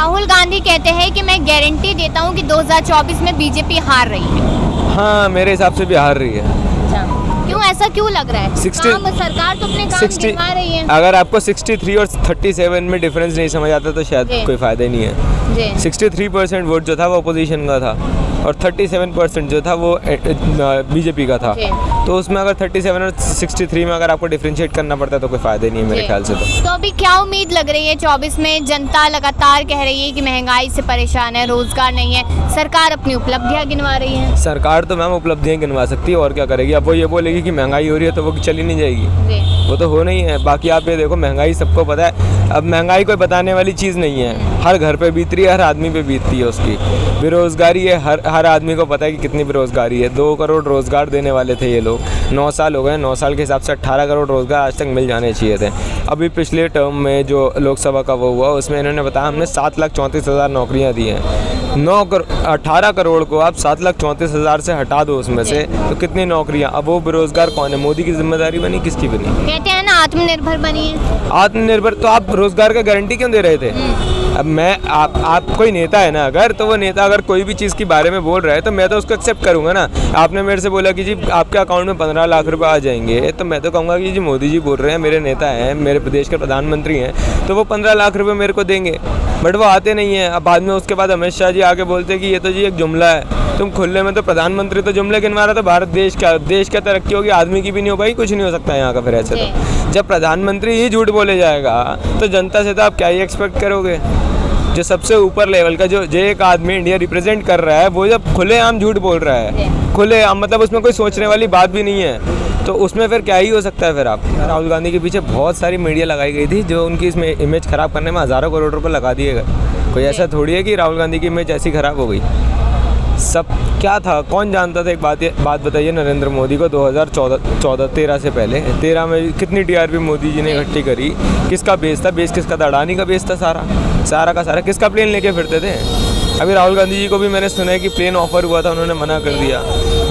राहुल गांधी कहते हैं कि मैं गारंटी देता हूं कि 2024 में बीजेपी हार रही है। हाँ, मेरे हिसाब से भी हार रही है। क्यों, ऐसा क्यों लग रहा है? 60 काम सरकार तो अपने काम 60 गिनवा रही है। अगर आपको 63 और 37 में डिफरेंस नहीं समझ आता तो शायद जी। कोई फ़ायदा ही नहीं है। जी। 63% वोट जो था वो अपोजिशन का था और 37% जो था वो बीजेपी का था। जी। तो उसमें अगर 37 और 63 में अगर आपको डिफरेंशिएट करना पड़ता है तो कोई फ़ायदा ही नहीं है मेरे जी। ख्याल से। तो अभी क्या उम्मीद लग रही है 24 में? जनता लगातार कह रही है कि महंगाई से परेशान है, रोजगार नहीं है, सरकार अपनी उपलब्धियां गिनवा रही है। सरकार तो मैम उपलब्धियाँ गिनवा सकती है और क्या करेगी। अब वो ये बोलेगी कि महंगाई हो रही है तो वो चली नहीं जाएगी, जी। वो तो हो नहीं है। बाकी आप ये देखो, महंगाई सबको पता है। अब महंगाई कोई बताने वाली चीज़ नहीं है, हर घर पे बीत रही है, हर आदमी पे बीतती है उसकी। बेरोज़गारी है, हर आदमी को पता है कि कितनी बेरोज़गारी है। 2 करोड़ रोज़गार देने वाले थे ये लोग, 9 साल हो गए, 9 साल के हिसाब से 18 करोड़ रोज़गार आज तक मिल जाने चाहिए थे। अभी पिछले टर्म में जो लोकसभा का वो हुआ उसमें इन्होंने बताया हमने 7,34,000 नौकरियाँ दी हैं। 18 करोड़ को आप 7,34,000 से हटा दो उसमें से, तो कितनी नौकरियाँ? अब वो बेरोज़गार कौन है? मोदी की जिम्मेदारी बनी, किसकी बनी? कहते हैं ना आत्मनिर्भर बनिए। आत्मनिर्भर तो आप रोजगार का गारंटी क्यों दे रहे थे? अब मैं आप कोई नेता है ना, अगर तो वो नेता अगर कोई भी चीज़ के बारे में बोल रहा है तो मैं तो उसको एक्सेप्ट करूंगा ना। आपने मेरे से बोला कि जी आपके अकाउंट में 15 लाख रुपए आ जाएंगे, तो मैं तो कहूँगा कि जी मोदी जी बोल रहे हैं, मेरे नेता हैं, मेरे प्रदेश के प्रधानमंत्री हैं, तो वो 15 लाख रुपये मेरे को देंगे। बट वो आते नहीं हैं। अब बाद में उसके बाद अमित शाह जी आके बोलते हैं कि ये तो जी एक जुमला है। तुम खुले में तो प्रधानमंत्री तो जुमले गिनवा रहा था। भारत देश क्या तरक्की होगी? आदमी की भी नहीं हो पाई, कुछ नहीं हो सकता यहाँ का। फिर ऐसे तो जब प्रधानमंत्री ही झूठ बोले जाएगा तो जनता से तो आप क्या ही एक्सपेक्ट करोगे? जो सबसे ऊपर लेवल का जो एक आदमी इंडिया रिप्रेजेंट कर रहा है वो जब खुलेआम झूठ बोल रहा है, खुलेआम मतलब उसमें कोई सोचने वाली बात भी नहीं है, तो उसमें फिर क्या ही हो सकता है? फिर आप राहुल गांधी के पीछे बहुत सारी मीडिया लगाई गई थी जो उनकी इसमें इमेज ख़राब करने में हज़ारों करोड़ रुपए लगा दिए गए। कोई ऐसा थोड़ी है कि राहुल गांधी की इमेज ऐसी ख़राब हो गई। सब क्या था, कौन जानता था? एक बात बताइए, नरेंद्र मोदी को 2013 से पहले 13 में कितनी टीआरपी मोदी जी ने इकट्ठी करी? किसका बेस था? बेस किसका था? अडानी का बेस था। सारा का सारा किसका प्लेन लेके फिरते थे? अभी राहुल गांधी जी को भी मैंने सुना है कि प्लेन ऑफर हुआ था, उन्होंने मना कर दिया।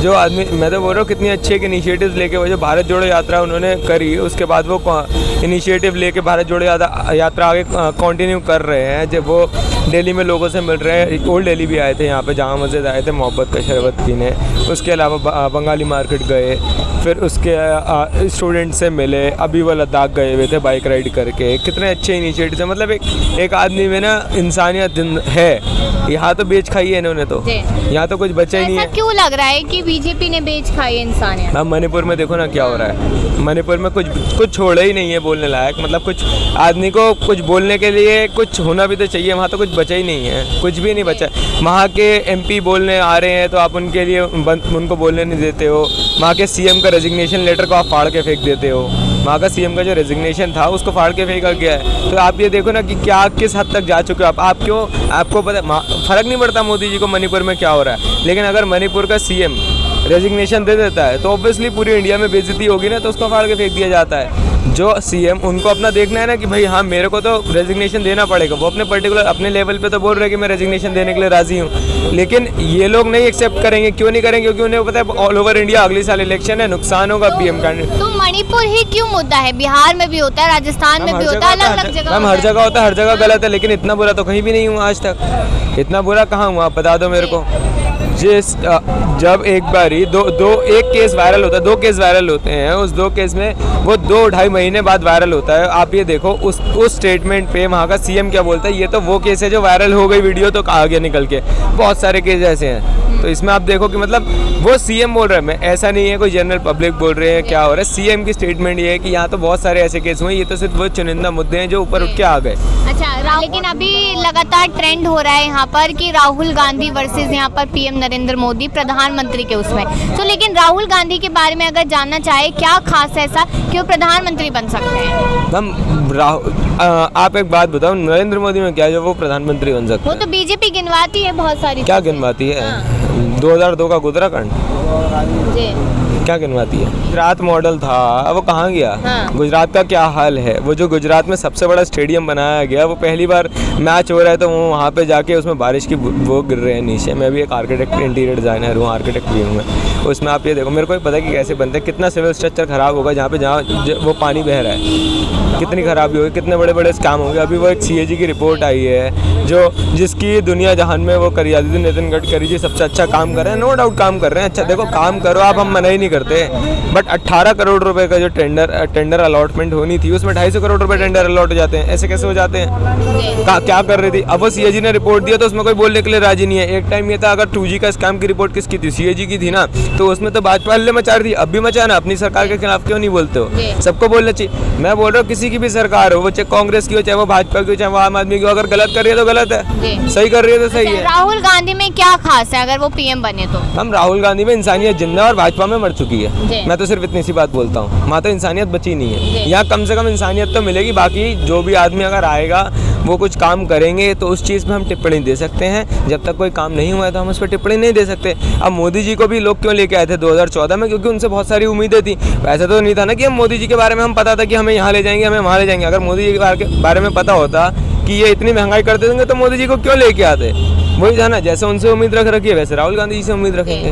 जो आदमी, मैं तो बोल रहा हूँ, कितनी अच्छे एक इनिशिएटिव लेके वो जो भारत जोड़ो यात्रा उन्होंने करी, उसके बाद वो इनिशिएटिव लेके भारत जोड़ो यात्रा आगे कंटिन्यू कर रहे हैं। जब वो दिल्ली में लोगों से मिल रहे हैं, ओल्ड दिल्ली भी आए थे, यहाँ पे जामा मस्जिद आए थे मोहब्बत का शरबत पीने, उसके अलावा बंगाली मार्केट गए, फिर उसके स्टूडेंट से मिले, अभी वो लद्दाख गए हुए थे बाइक राइड करके। कितने अच्छे इनिशिएटिव है। मतलब एक आदमी में ना इंसानियत है। यहाँ तो बेच खाई है इन्होंने, तो यहाँ तो कुछ बचा ही नहीं है। क्यों लग रहा है कि बीजेपी ने बेच खाई है इंसानियत? अब मणिपुर में देखो ना क्या हो रहा है। मणिपुर में कुछ छोड़ा ही नहीं है बोलने लायक। मतलब कुछ आदमी को कुछ बोलने के लिए कुछ होना भी तो चाहिए। वहाँ तो कुछ बचा ही नहीं है, कुछ भी नहीं बचा। वहाँ के एमपी बोलने आ रहे हैं तो आप उनके लिए उनको बोलने नहीं देते हो। वहाँ के सीएम का रेजिग्नेशन लेटर को आप फाड़ के फेंक देते हो। वहाँ का सीएम का जो रेजिग्नेशन था उसको फाड़ के फेंका गया है। तो आप ये देखो ना कि क्या किस हद तक जा चुके हो आप क्यों, आपको पता फर्क नहीं पड़ता मोदी जी को मणिपुर में क्या हो रहा है। लेकिन अगर मणिपुर का सीएम रेजिग्नेशन दे देता है तो ऑब्वियसली पूरी इंडिया में बेइज्जती होगी ना, तो उसको फाड़ के फेंक दिया जाता है। जो सीएम, उनको अपना देखना है ना कि भाई हाँ मेरे को तो रेजिग्नेशन देना पड़ेगा। वो अपने पर्टिकुलर अपने लेवल पे तो बोल रहे हैं कि मैं रेजिग्नेशन देने के लिए राजी हूँ, लेकिन ये लोग नहीं एक्सेप्ट करेंगे। क्यों नहीं करेंगे? क्योंकि उन्हें पता है ऑल ओवर इंडिया अगले साल इलेक्शन है, नुकसान होगा पीएम कैंडिडेट। तो मणिपुर ही क्यों मुद्दा है? बिहार में भी होता है, राजस्थान में भी होता है, अलग अलग जगह हर जगह होता है, हर जगह गलत है। लेकिन इतना बुरा तो कहीं भी नहीं हुआ आज तक। इतना बुरा कहाँ हुआ आप बता दो मेरे को। जब एक बारी एक केस वायरल होता है, 2 केस वायरल होते हैं, उस 2 केस में वो 2-2.5 महीने बाद वायरल होता है। आप ये देखो उस स्टेटमेंट पे वहाँ का सीएम क्या बोलता है, ये तो वो केस है जो वायरल हो गई वीडियो तो कहा गया निकल के। बहुत सारे केस ऐसे हैं। तो इसमें आप देखो कि मतलब वो सीएम बोल रहे हैं, मैं ऐसा नहीं है कोई जनरल पब्लिक बोल रहे हैं क्या हो रहा है। सीएम की स्टेटमेंट ये है कि यहाँ तो बहुत सारे ऐसे केस हुए, ये तो सिर्फ वो चुनिंदा मुद्दे हैं जो ऊपर उठ के आ गए। अच्छा, लेकिन अभी लगातार ट्रेंड हो रहा है यहाँ पर कि राहुल गांधी वर्सेस यहाँ पर पीएम नरेंद्र मोदी प्रधानमंत्री के उसमें। तो लेकिन राहुल गांधी के बारे में अगर जानना चाहे, क्या खास ऐसा कि वो प्रधानमंत्री बन सकते हैं? आप एक बात बताओ, नरेंद्र मोदी में क्या जो वो प्रधानमंत्री बन सकते हैं? वो तो बीजेपी गिनवाती है बहुत सारी। क्या गिनवाती है? 2002 का उत्तराखंड जी। क्या गिनवाती है? गुजरात मॉडल था, अब वो कहाँ गया? हाँ। गुजरात का क्या हाल है? वो जो गुजरात में सबसे बड़ा स्टेडियम बनाया गया, वो पहली बार मैच हो रहा है तो वो वहाँ पे जाके उसमें बारिश की वो गिर रहे हैं नीचे। मैं भी एक आर्किटेक्ट, इंटीरियर डिज़ाइनर हूँ, आर्किटेक्ट भी हूँ मैं। उसमें आप ये देखो, मेरे को भी पता है कि कैसे बनते हैं, कितना सिविल स्ट्रक्चर ख़राब होगा जहाँ वो पानी बह रहा है, कितनी खराबी होगी, कितने बड़े बड़े स्कैम होंगे। अभी वो एक CAG की रिपोर्ट आई है जिसकी दुनिया जहान में वो करी जाती थी, नितिन गडकरी जी सबसे अच्छा काम कर रहे हैं, नो डाउट काम कर रहे हैं। अच्छा देखो, काम करो आप, हम मना ही नहीं करते, बट 18 करोड़ रुपए का जो टेंडर अलॉटमेंट होनी थी, उसमें 250 करोड़ रुपए टेंडर अलॉट हो जाते हैं। ऐसे कैसे हो जाते हैं? क्या कर रही थी? अब वो CAG ने रिपोर्ट दिया तो उसमें कोई बोलने के लिए राजी नहीं है। एक टाइम ये था, अगर 2G का स्कैम की रिपोर्ट किसकी थी? CAG की थी ना, तो उसमें तो भाजपा हल्ले मचा रही थी। अब भी मचाना, अपनी सरकार के खिलाफ क्यों नहीं बोलते हो? सबको बोलना चाहिए। मैं बोल रहा हूँ किसी की भी सरकार हो, वो चाहे कांग्रेस की हो, चाहे वो भाजपा की हो, चाहे वो आम आदमी की हो, अगर गलत कर रही है तो गलत है, सही कर रही है तो सही है। राहुल गांधी में क्या खास है अगर वो PM बने तो? हम राहुल गांधी में इंसानियत जिंदा और भाजपा में मर चुकी है। मैं तो सिर्फ इतनी सी बात बोलता हूँ, वहाँ तो इंसानियत बची नहीं है। यहाँ कम से कम इंसानियत तो मिलेगी। बाकी जो भी आदमी अगर आएगा वो कुछ काम करेंगे तो उस चीज़ में हम टिप्पणी दे सकते हैं। जब तक कोई काम नहीं हुआ है तो हम उस पर टिप्पणी नहीं दे सकते। अब मोदी जी को भी लोग क्यों लेके आए थे 2014 में? क्योंकि उनसे बहुत सारी उम्मीदें थी। ऐसा तो नहीं था ना कि हम मोदी जी के बारे में हम पता था कि हमें यहाँ ले जाएंगे, हमें वहाँ ले जाएंगे। अगर मोदी जी के बारे में पता होता कि ये इतनी महंगाई कर देंगे तो मोदी जी को क्यों लेके आते? वही था ना, जैसे उनसे उम्मीद रख रखी है वैसे राहुल गांधी जी से उम्मीद रखेंगे।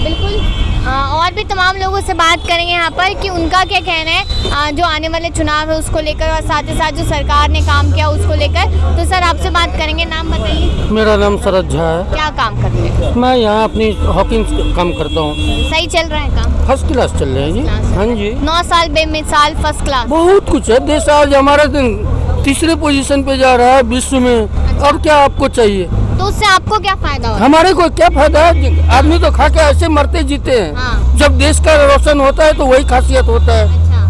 बिल्कुल। और भी तमाम लोगों से बात करेंगे यहाँ पर कि उनका क्या कहना है जो आने वाले चुनाव है उसको लेकर, और साथ ही साथ जो सरकार ने काम किया उसको लेकर। तो सर आपसे बात करेंगे, नाम बताइए। मेरा नाम शरद झा है। क्या काम करते हैं? मैं यहाँ अपनी हॉकिंग काम करता हूँ। सही चल रहा है काम? फर्स्ट क्लास चल रहे हैं जी। हाँ जी। 9 साल बेमिसाल फर्स्ट क्लास। बहुत कुछ है। देश आज हमारा तीसरे पोजीशन पे जा रहा है विश्व में। और क्या आपको चाहिए? तो उससे आपको क्या फायदा होगा? हमारे को क्या फायदा है? आदमी तो खा के ऐसे मरते जीते हैं। हाँ। जब देश का रोशन होता है तो वही खासियत होता है। अच्छा,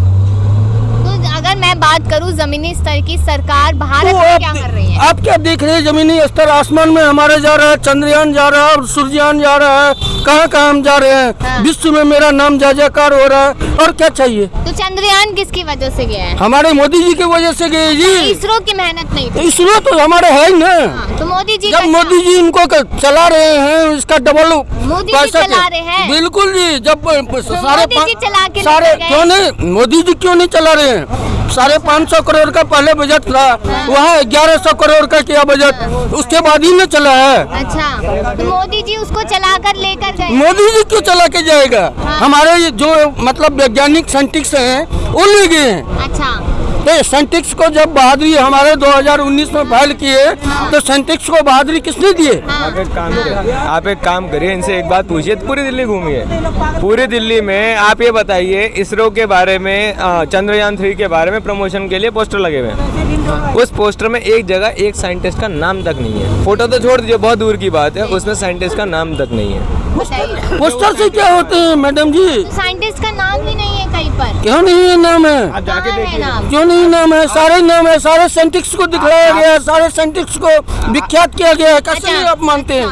तो अगर मैं बात करूं जमीनी स्तर की, सरकार भारत में क्या कर रही है? आप क्या देख रहे हैं? जमीनी स्तर आसमान में हमारे जा रहा है, चंद्रयान जा रहा है और सूर्ययान जा रहा है। कहाँ कहाँ हम जा रहे हैं? हाँ। विश्व में मेरा नाम जय-जयकार हो रहा है। और क्या चाहिए? तो चंद्रयान किसकी वजह से गया है? हमारे मोदी जी की वजह से गए जी। इसरो की मेहनत नहीं थी। इसरो तो हमारे है ही ना। हाँ, तो मोदी जी जब मोदी जी इनको चला रहे हैं, इसका डबल मोदी जी चला रहे हैं। बिल्कुल जी। जब सारे मोदी जी चला के सारे लेकर गए। क्यों नहीं? मोदी जी क्यों नहीं चला रहे हैं? 550 करोड़ का पहले बजट था, वहाँ 1100 करोड़ का किया बजट, उसके बाद ही न चला है। अच्छा, तो मोदी जी उसको चलाकर लेकर गए। मोदी जी क्यों चला के जाएगा? हाँ। हमारे जो मतलब वैज्ञानिक साइंटिस्ट हैं वो ले गए हैं। अच्छा, तो साइंटिस्ट को जब बहादुरी हमारे 2019 में फाइल किए तो साइंटिस्ट को बहादुरी किसने दिए? आप एक काम करिए, इनसे एक बात पूछिए। पूरी दिल्ली घूमिए, पूरी दिल्ली में आप ये बताइए, इसरो के बारे में, चंद्रयान 3 के बारे में प्रमोशन के लिए पोस्टर लगे हुए हैं। उस पोस्टर में एक जगह एक साइंटिस्ट का नाम तक नहीं है। फोटो तो छोड़ दीजिए, बहुत दूर की बात है, उसमें साइंटिस्ट का नाम तक नहीं है। बताइए। पोस्टर से क्या होते हैं मैडम जी? तो साइंटिस्ट का नाम ही नहीं है कहीं पर। क्यों नहीं है नाम है? आप जाके कहाँ है देखिए। नाम? क्यों नहीं नाम है? सारे नाम है, सारे साइंटिस्ट को दिखलाया गया है, सारे साइंटिस्ट को विख्यात किया गया है। कैसे नहीं आप मानते हैं?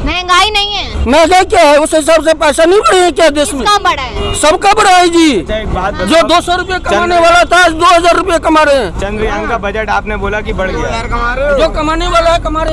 महंगाई नहीं है? महंगाई क्या है? उस हिसाब से पैसा नहीं बढ़े क्या देश में? किसका बड़ा है? सबका बड़ा है जी। एक बात जो 200 रुपए कमाने वाला था 2000 रुपए कमा रहे हैं। चंद्रयान का बजट आपने बोला कि बढ़ गया। जो कमाने वाला है कमा रहे हैं।